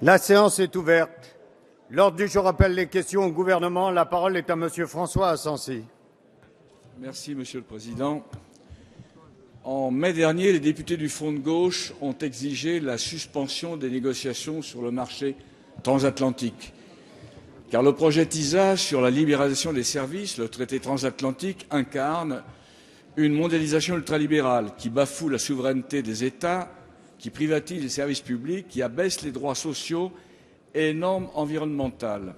La séance est ouverte. L'ordre du jour appelle les questions au gouvernement. La parole est à Monsieur François Asensi. Merci, Monsieur le Président. En mai dernier, les députés du Front de gauche ont exigé la suspension des négociations sur le marché transatlantique. Car le projet TISA sur la libéralisation des services, le traité transatlantique, incarne une mondialisation ultralibérale qui bafoue la souveraineté des États, qui privatise les services publics, qui abaisse les droits sociaux et les normes environnementales.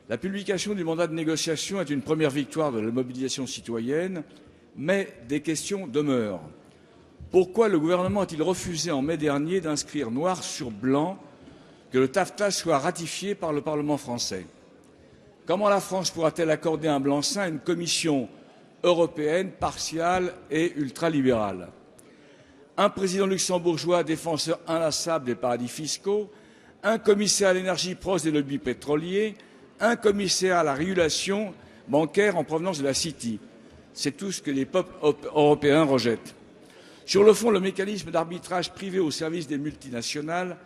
La publication du mandat de négociation est une première victoire de la mobilisation citoyenne, mais des questions demeurent. Pourquoi le gouvernement a-t-il refusé en mai dernier d'inscrire noir sur blanc que le TAFTA soit ratifié par le Parlement français? Comment la France pourra-t-elle accorder un blanc-seing à une commission européenne partiale et ultralibérale? Un président luxembourgeois défenseur inlassable des paradis fiscaux, un commissaire à l'énergie proche des lobbies pétroliers, un commissaire à la régulation bancaire en provenance de la City. C'est tout ce que les peuples européens rejettent. Sur le fond, le mécanisme d'arbitrage privé au service des multinationales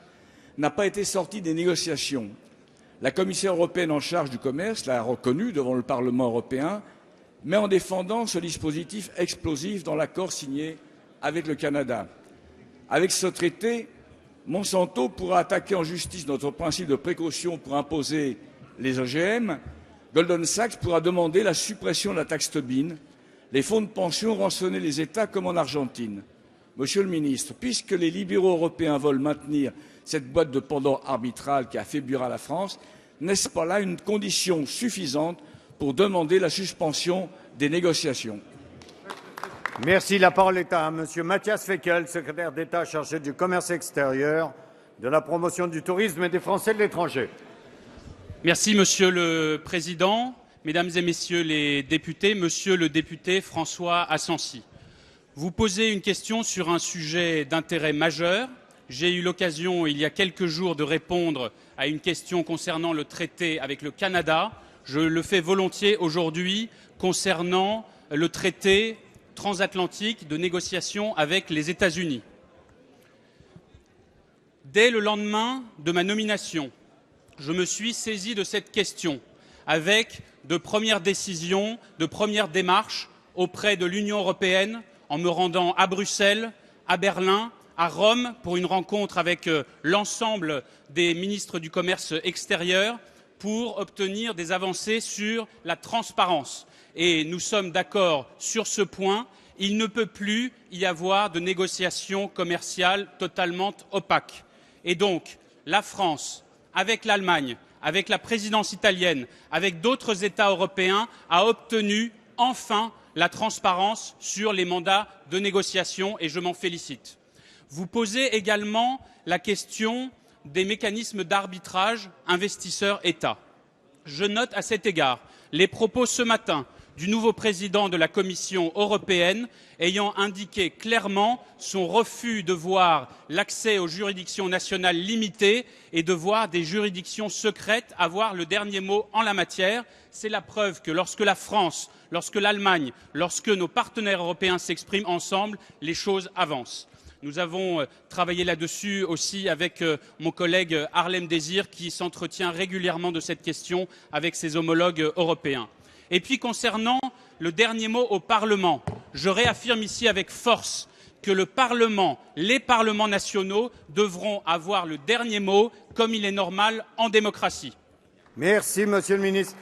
n'a pas été sorti des négociations. La commissaire européenne en charge du commerce l'a reconnu devant le Parlement européen, mais en défendant ce dispositif explosif dans l'accord signé avec le Canada. Avec ce traité, Monsanto pourra attaquer en justice notre principe de précaution pour imposer les OGM, Goldman Sachs pourra demander la suppression de la taxe Tobin, les fonds de pension rançonner les États comme en Argentine. Monsieur le ministre, puisque les libéraux européens veulent maintenir cette boîte de Pandore arbitrale qui affaiblira la France, n'est-ce pas là une condition suffisante pour demander la suspension des négociations? Merci. La parole est à Monsieur Matthias Fekl, secrétaire d'État chargé du commerce extérieur, de la promotion du tourisme et des Français de l'étranger. Merci, Monsieur le Président, Mesdames et Messieurs les députés, Monsieur le député François Asensi. Vous posez une question sur un sujet d'intérêt majeur. J'ai eu l'occasion, il y a quelques jours, de répondre à une question concernant le traité avec le Canada. Je le fais volontiers aujourd'hui concernant le traité transatlantique de négociation avec les États-Unis. Dès le lendemain de ma nomination, je me suis saisi de cette question avec de premières décisions, de premières démarches auprès de l'Union européenne en me rendant à Bruxelles, à Berlin, à Rome pour une rencontre avec l'ensemble des ministres du commerce extérieur pour obtenir des avancées sur la transparence. Et nous sommes d'accord sur ce point, il ne peut plus y avoir de négociations commerciales totalement opaques. Et donc, la France, avec l'Allemagne, avec la présidence italienne, avec d'autres États européens, a obtenu enfin la transparence sur les mandats de négociation et je m'en félicite. Vous posez également la question des mécanismes d'arbitrage investisseurs-États. Je note à cet égard les propos ce matin du nouveau président de la Commission européenne ayant indiqué clairement son refus de voir l'accès aux juridictions nationales limité et de voir des juridictions secrètes avoir le dernier mot en la matière. C'est la preuve que lorsque la France, lorsque l'Allemagne, lorsque nos partenaires européens s'expriment ensemble, les choses avancent. Nous avons travaillé là-dessus aussi avec mon collègue Harlem Désir qui s'entretient régulièrement de cette question avec ses homologues européens. Et puis concernant le dernier mot au Parlement, je réaffirme ici avec force que le Parlement, les parlements nationaux devront avoir le dernier mot comme il est normal en démocratie. Merci, Monsieur le ministre.